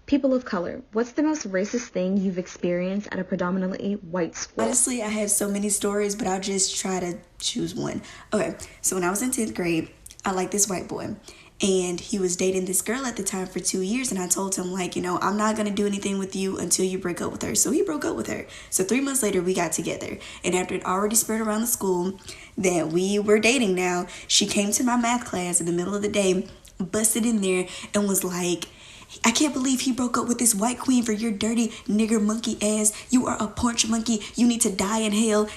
People of color, what's the most racist thing you've experienced at a predominantly white school? Honestly, I have so many stories, but I'll just try to choose one. Okay, so when I was in 10th grade, I liked this white boy. And he was dating this girl at the time for 2 years. And I told him, like, I'm not going to do anything with you until you break up with her. So he broke up with her. So 3 months later, we got together. And after it already spread around the school that we were dating now, she came to my math class in the middle of the day, busted in there, and was like, I can't believe he broke up with this white queen for your dirty nigger monkey ass. You are a porch monkey. You need to die in hell.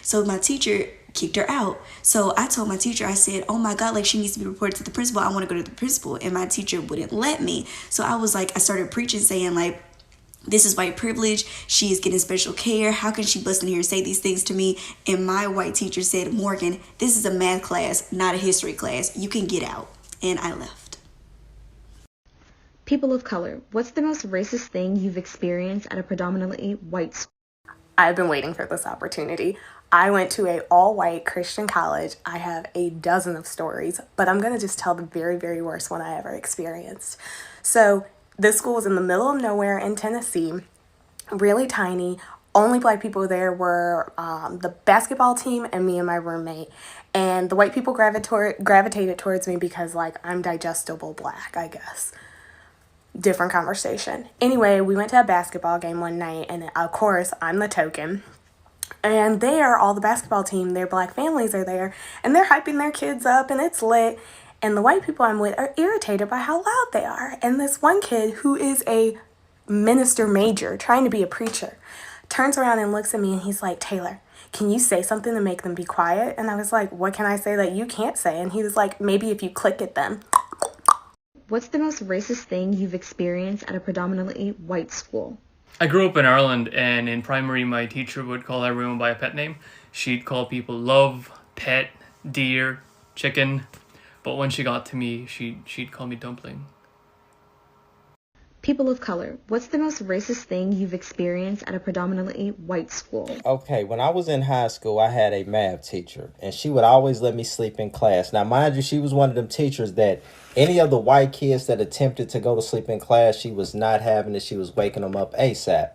So my teacher kicked her out. So I told my teacher, I said, oh my God, like she needs to be reported to the principal. I want to go to the principal. And my teacher wouldn't let me. So I was like, I started preaching, saying like, this is white privilege. She is getting special care. How can she bust in here and say these things to me? And my white teacher said, Morgan, this is a math class, not a history class. You can get out. And I left. People of color, what's the most racist thing you've experienced at a predominantly white school? I've been waiting for this opportunity. I went to a all-white Christian college. I have a dozen of stories, but I'm going to just tell the very, very worst one I ever experienced. So this school was in the middle of nowhere in Tennessee, really tiny. Only black people there were the basketball team and me and my roommate. And the white people gravitated towards me because, like, I'm digestible black, I guess. Different conversation. Anyway, we went to a basketball game one night, and of course, I'm the token. And there, all the basketball team, their black families are there, and they're hyping their kids up, and it's lit. And the white people I'm with are irritated by how loud they are. And this one kid, who is a minister major, trying to be a preacher, turns around and looks at me, and he's like, Taylor, can you say something to make them be quiet? And I was like, what can I say that you can't say? And he was like, maybe if you click at them. What's the most racist thing you've experienced at a predominantly white school? I grew up in Ireland, and in primary, my teacher would call everyone by a pet name. She'd call people love, pet, dear, chicken. But when she got to me, she'd call me dumpling. People of color, what's the most racist thing you've experienced at a predominantly white school? Okay, when I was in high school, I had a math teacher, and she would always let me sleep in class. Now, mind you, she was one of them teachers that any of the white kids that attempted to go to sleep in class, she was not having it. She was waking them up ASAP.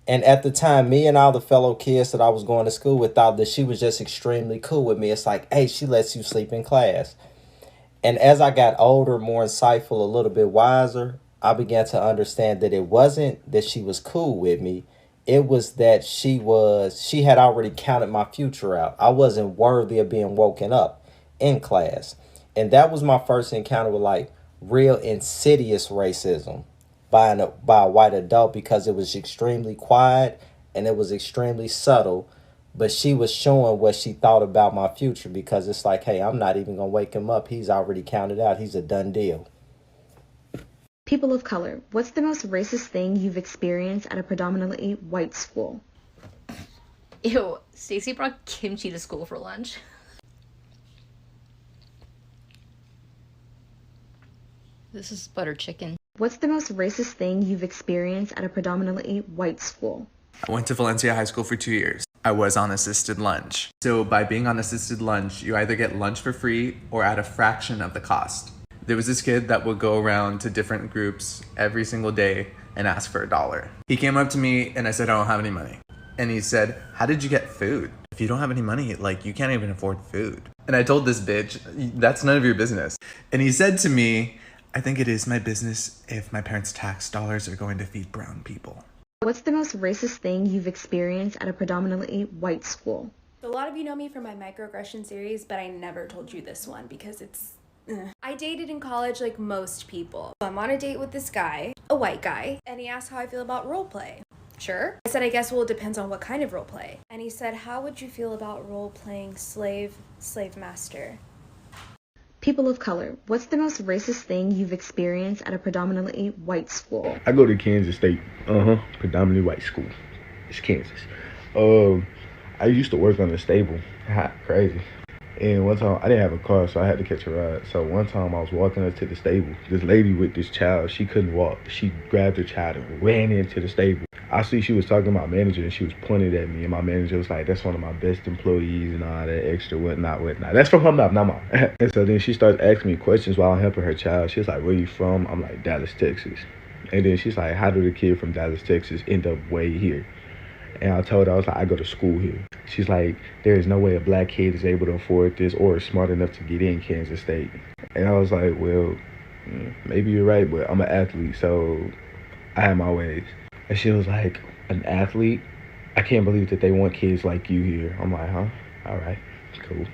And at the time, me and all the fellow kids that I was going to school with thought that she was just extremely cool with me. It's like, hey, she lets you sleep in class. And as I got older, more insightful, a little bit wiser, I began to understand that it wasn't that she was cool with me. It was that she had already counted my future out. I wasn't worthy of being woken up in class. And that was my first encounter with like real insidious racism by a white adult, because it was extremely quiet and it was extremely subtle. But she was showing what she thought about my future, because it's like, hey, I'm not even going to wake him up. He's already counted out. He's a done deal. People of color, what's the most racist thing you've experienced at a predominantly white school? Ew, Stacy brought kimchi to school for lunch. This is butter chicken. What's the most racist thing you've experienced at a predominantly white school? I went to Valencia High School for 2 years. I was on assisted lunch. So by being on assisted lunch, you either get lunch for free or at a fraction of the cost. There was this kid that would go around to different groups every single day and ask for $1. He came up to me and I said, I don't have any money. And he said, how did you get food? If you don't have any money, like, you can't even afford food. And I told this bitch, that's none of your business. And he said to me, I think it is my business if my parents' tax dollars are going to feed brown people. What's the most racist thing you've experienced at a predominantly white school? A lot of you know me from my microaggression series, but I never told you this one because it's... I dated in college like most people. I'm on a date with this guy, a white guy, and he asked how I feel about role play. Sure. I said, I guess, well, it depends on what kind of role play. And he said, how would you feel about role playing slave master? People of color, what's the most racist thing you've experienced at a predominantly white school? I go to Kansas State, predominantly white school. It's Kansas. I used to work on the stable. Crazy. And one time, I didn't have a car, so I had to catch a ride. So one time, I was walking up to the stable. This lady with this child, she couldn't walk. She grabbed her child and ran into the stable. I see she was talking to my manager, and she was pointing at me. And my manager was like, that's one of my best employees and all that extra whatnot. That's from her mouth, not mine. And so then she starts asking me questions while I'm helping her child. She was like, where you from? I'm like, Dallas, Texas. And then she's like, how did a kid from Dallas, Texas end up way here? And I told her, I was like, I go to school here. She's like, there is no way a black kid is able to afford this or is smart enough to get in Kansas State. And I was like, well, maybe you're right, but I'm an athlete, so I have my ways. And she was like, an athlete? I can't believe that they want kids like you here. I'm like, huh? All right, cool.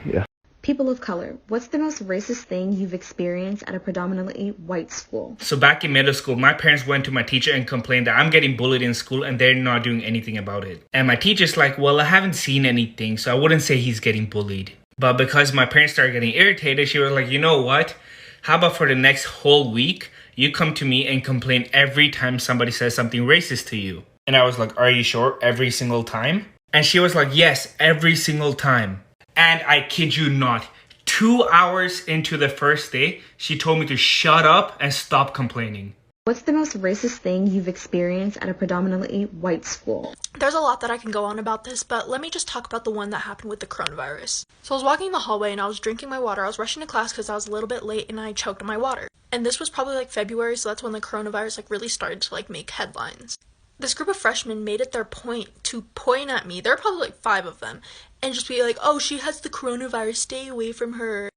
Yeah. People of color, what's the most racist thing you've experienced at a predominantly white school? So back in middle school, my parents went to my teacher and complained that I'm getting bullied in school and they're not doing anything about it. And my teacher's like, well, I haven't seen anything, so I wouldn't say he's getting bullied. But because my parents started getting irritated, she was like, you know what? How about for the next whole week, you come to me and complain every time somebody says something racist to you? And I was like, are you sure? Every single time? And she was like, yes, every single time. And I kid you not, 2 hours into the first day, she told me to shut up and stop complaining. What's the most racist thing you've experienced at a predominantly white school? There's a lot that I can go on about this, but let me just talk about the one that happened with the coronavirus. So I was walking in the hallway and I was drinking my water. I was rushing to class because I was a little bit late and I choked on my water. And this was probably like February, so that's when the coronavirus really started to make headlines. This group of freshmen made it their point to point at me. There were probably 5 of them. And just be like, oh, she has the coronavirus, stay away from her.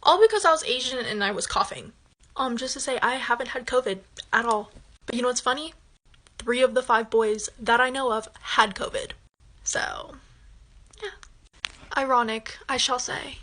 All because I was Asian and I was coughing. Just to say, I haven't had COVID at all. But you know what's funny? 3 of the 5 boys that I know of had COVID. So, yeah. Ironic, I shall say.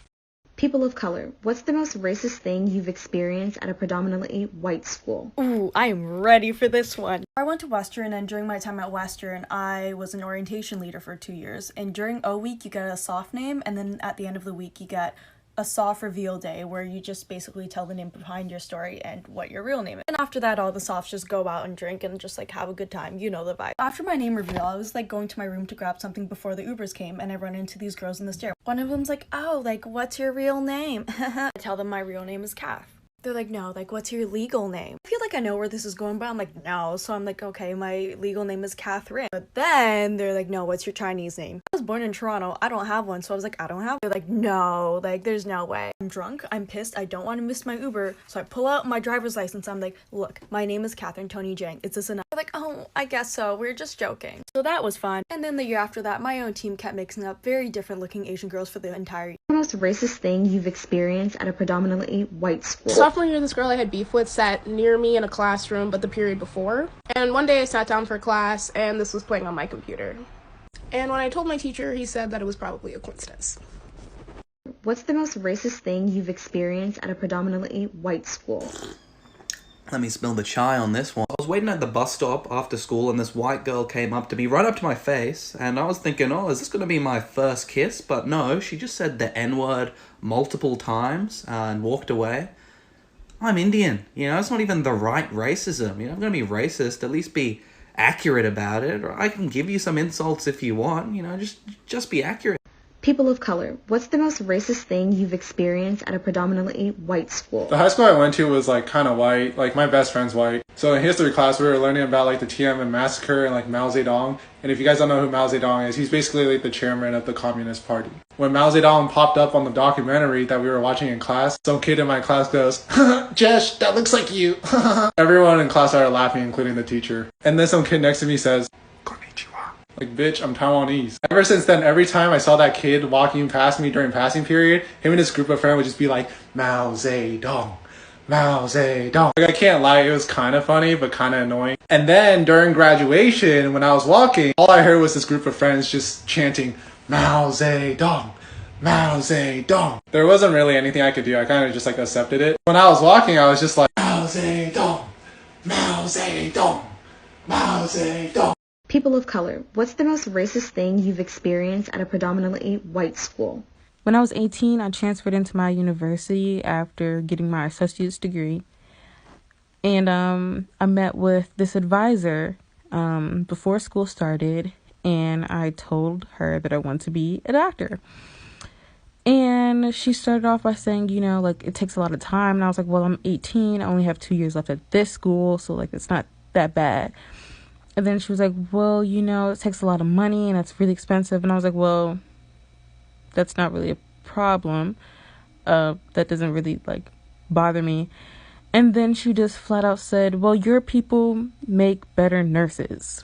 People of color, what's the most racist thing you've experienced at a predominantly white school? Ooh, I am ready for this one. I went to Western, and during my time at Western, I was an orientation leader for 2 years. And during O week, you get a soft name, and then at the end of the week, you get a soft reveal day where you just basically tell the name behind your story and what your real name is. And after that, all the softs just go out and drink and just have a good time. You know the vibe. After my name reveal, I was going to my room to grab something before the Ubers came, and I run into these girls in the stair. One of them's like, oh, what's your real name? I tell them my real name is Kath. They're like, no, what's your legal name? I feel like I know where this is going, but I'm like, no. So I'm like, okay, my legal name is Catherine. But then they're like, no, what's your Chinese name? I was born in Toronto. I don't have one. So I was like, I don't have. They're like, no, there's no way. I'm drunk. I'm pissed. I don't want to miss my Uber. So I pull out my driver's license. I'm like, look, my name is Catherine Tony Jang. Is this enough? They're like, oh, I guess so. We're just joking. So that was fun. And then the year after that, my own team kept mixing up very different looking Asian girls for the entire year. The most racist thing you've experienced at a predominantly white school? Sophomore year, this girl I had beef with sat near me in a classroom, but the period before. And one day I sat down for class, and this was playing on my computer. And when I told my teacher, he said that it was probably a coincidence. What's the most racist thing you've experienced at a predominantly white school? Let me spill the chai on this one. I was waiting at the bus stop after school and this white girl came up to me, right up to my face, and I was thinking, oh, is this going to be my first kiss? But no, she just said the N-word multiple times and walked away. I'm Indian, it's not even the right racism. I'm going to be racist, at least be accurate about it. Or I can give you some insults if you want, just be accurate. People of color, what's the most racist thing you've experienced at a predominantly white school? The high school I went to was kind of white. My best friend's white. So in history class, we were learning about the Tiananmen massacre and Mao Zedong. And if you guys don't know who Mao Zedong is, he's basically the chairman of the Communist Party. When Mao Zedong popped up on the documentary that we were watching in class, some kid in my class goes, Jesh, that looks like you. Everyone in class started laughing, including the teacher. And then some kid next to me says, bitch, I'm Taiwanese. Ever since then, every time I saw that kid walking past me during passing period, him and his group of friends would just be like, Mao Zedong, Mao Zedong. I can't lie, it was kind of funny, but kind of annoying. And then during graduation, when I was walking, all I heard was this group of friends just chanting, Mao Zedong, Mao Zedong. There wasn't really anything I could do. I kind of just accepted it. When I was walking, I was just like, Mao Zedong, Mao Zedong, Mao Zedong. People of color, what's the most racist thing you've experienced at a predominantly white school? When I was 18, I transferred into my university after getting my associate's degree. And I met with this advisor before school started, and I told her that I want to be a doctor. And she started off by saying, it takes a lot of time. And I was like, well, I'm 18. I only have 2 years left at this school, so it's not that bad. And then she was like, well, it takes a lot of money and that's really expensive. And I was like, well, that's not really a problem. That doesn't really bother me. And then she just flat out said, well, your people make better nurses.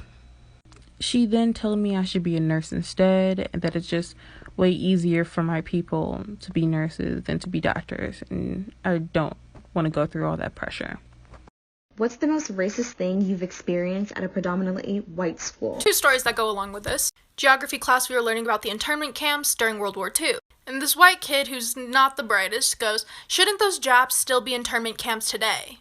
She then told me I should be a nurse instead, and that it's just way easier for my people to be nurses than to be doctors, and I don't want to go through all that pressure. What's the most racist thing you've experienced at a predominantly white school? 2 stories that go along with this. Geography class, we were learning about the internment camps during World War II. And this white kid, who's not the brightest, goes, shouldn't those Japs still be internment camps today?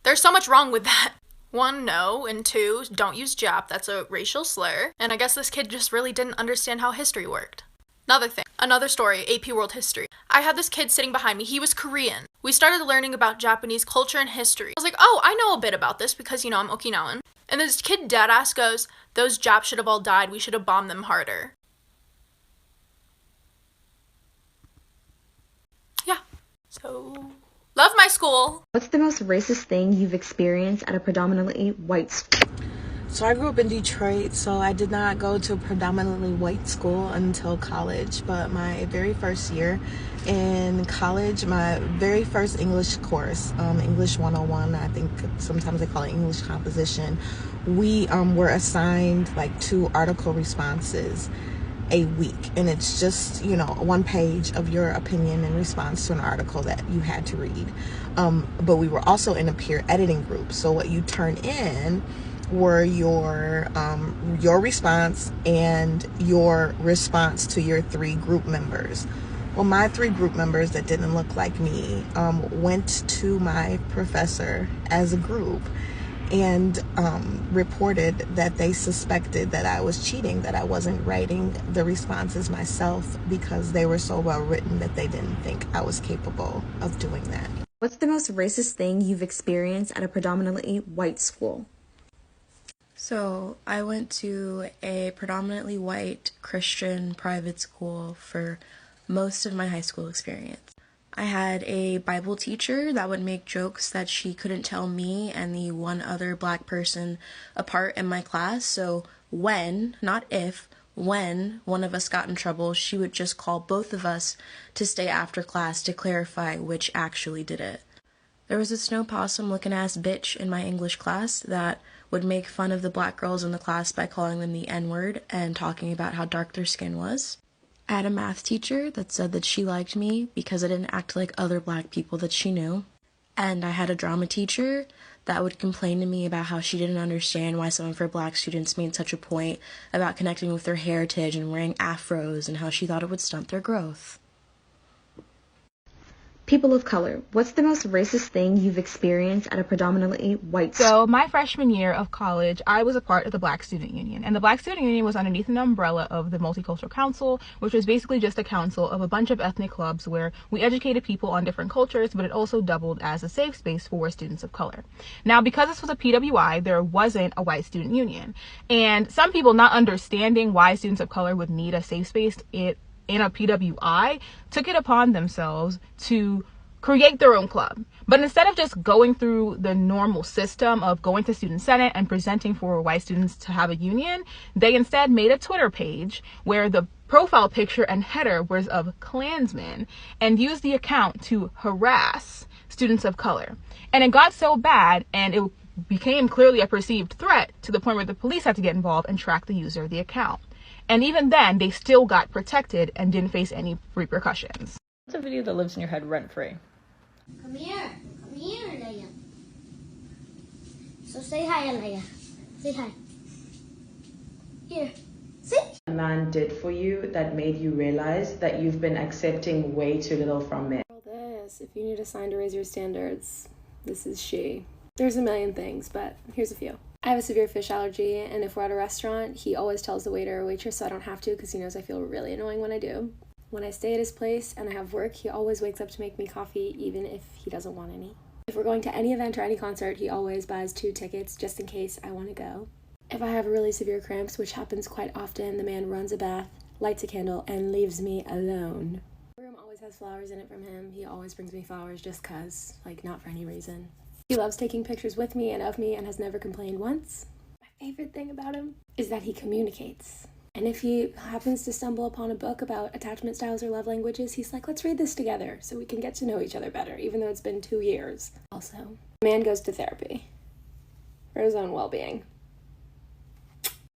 There's so much wrong with that. 1, no, and 2, don't use Jap, that's a racial slur. And I guess this kid just really didn't understand how history worked. Another story, AP World History. I had this kid sitting behind me, he was Korean. We started learning about Japanese culture and history. I was like, oh, I know a bit about this because, I'm Okinawan. And this kid deadass goes, those Japs should have all died, we should have bombed them harder. Yeah, so... love my school. What's the most racist thing you've experienced at a predominantly white school? So I grew up in Detroit, so I did not go to a predominantly white school until college, but my very first year in college, my very first English course, English 101, I think sometimes they call it English composition, we were assigned like 2 article responses a week, and it's just 1 page of your opinion in response to an article that you had to read, but we were also in a peer editing group, so what you turn in were your response and your response to your 3 group members. Well, my 3 group members that didn't look like me went to my professor as a group and reported that they suspected that I was cheating, that I wasn't writing the responses myself because they were so well written that they didn't think I was capable of doing that. What's the most racist thing you've experienced at a predominantly white school? So I went to a predominantly white Christian private school for most of my high school experience. I had a Bible teacher that would make jokes that she couldn't tell me and the one other black person apart in my class. So when, not if, when one of us got in trouble, she would just call both of us to stay after class to clarify which actually did it. There was a snow possum looking ass bitch in my English class that would make fun of the black girls in the class by calling them the N-word and talking about how dark their skin was. I had a math teacher that said that she liked me because I didn't act like other black people that she knew. And I had a drama teacher that would complain to me about how she didn't understand why some of her black students made such a point about connecting with their heritage and wearing afros and how she thought it would stunt their growth. People of color, what's the most racist thing you've experienced at a predominantly white school? So my freshman year of college, I was a part of the Black Student Union. And the Black Student Union was underneath an umbrella of the Multicultural Council, which was basically just a council of a bunch of ethnic clubs where we educated people on different cultures, but it also doubled as a safe space for students of color. Now, because this was a PWI, there wasn't a white student union. And some people not understanding why students of color would need a safe space in a PWI took it upon themselves to create their own club. But instead of just going through the normal system of going to student senate and presenting for white students to have a union, they instead made a Twitter page where the profile picture and header was of Klansmen and used the account to harass students of color. And it got so bad and it became clearly a perceived threat to the point where the police had to get involved and track the user of the account. And even then, they still got protected and didn't face any repercussions. What's a video that lives in your head rent-free? Come here, Leia. So say hi, Leia. Say hi. Here, see? A man did for you that made you realize that you've been accepting way too little from men. This, if you need a sign to raise your standards, this is she. There's a million things, but here's a few. I have a severe fish allergy, and if we're at a restaurant, he always tells the waiter or waitress so I don't have to because he knows I feel really annoying when I do. When I stay at his place and I have work, he always wakes up to make me coffee even if he doesn't want any. If we're going to any event or any concert, he always buys 2 tickets just in case I want to go. If I have really severe cramps, which happens quite often, the man runs a bath, lights a candle, and leaves me alone. The room always has flowers in it from him. He always brings me flowers just cause, like not for any reason. He loves taking pictures with me and of me and has never complained once. My favorite thing about him is that he communicates. And if he happens to stumble upon a book about attachment styles or love languages, he's like, let's read this together so we can get to know each other better, even though it's been 2 years. Also, a man goes to therapy for his own well-being.